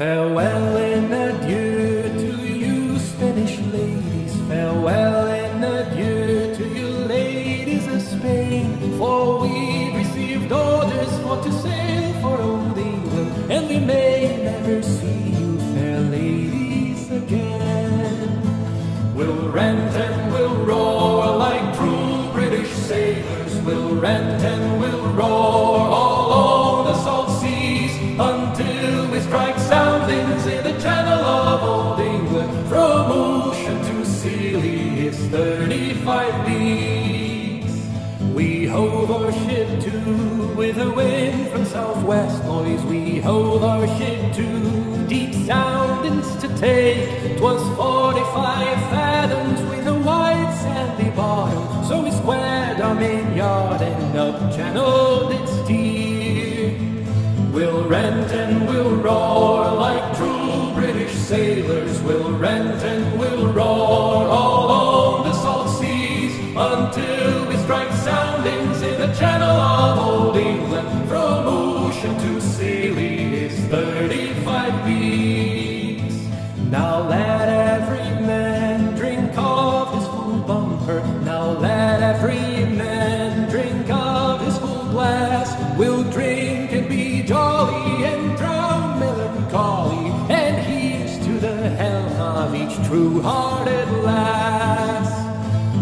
Farewell and adieu to you Spanish ladies, farewell and adieu to you ladies of Spain, for we've received orders for to sail for old England, and we may never see you fair ladies again. We'll rant and we'll roar like true British sailors, we'll rant and we'll roar all on the salt seas, until we strike soundings in the channel of old England. From ocean to Scilly is 35 leagues. We hove our ship to with a wind from southwest, boys. We hove our ship to deep soundings to take. 'Twas 45 fathoms with a wide sandy bottom, so we squared our main yard and up channel did steer. We'll rant and we'll roar like true British sailors, we'll rant and we'll roar all on the salt seas, until we strike soundings in the channel of old England. From ocean to Scilly is 35 leagues. Now let every man drink of his full bumper, now let every man drink of his full glass. We'll drink and be jolly and drown melancholy, and here's to the health of each true-hearted lass.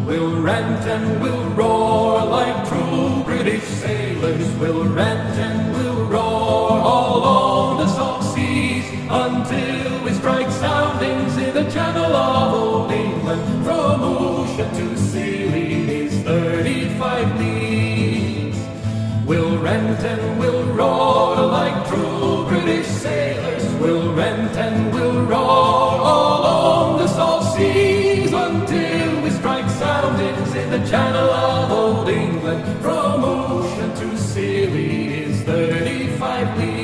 We'll rant and we'll roar like true British sailors, we'll rant and we'll roar all on the salt seas, until we strike soundings in the channel of old England. From ocean to Scilly is 35 leagues. We'll rant and we'll roar like true British sailors, we'll rant and we'll roar all on the salt seas, until we strike soundings in the channel of old England. From ocean to Scilly is 35 leagues.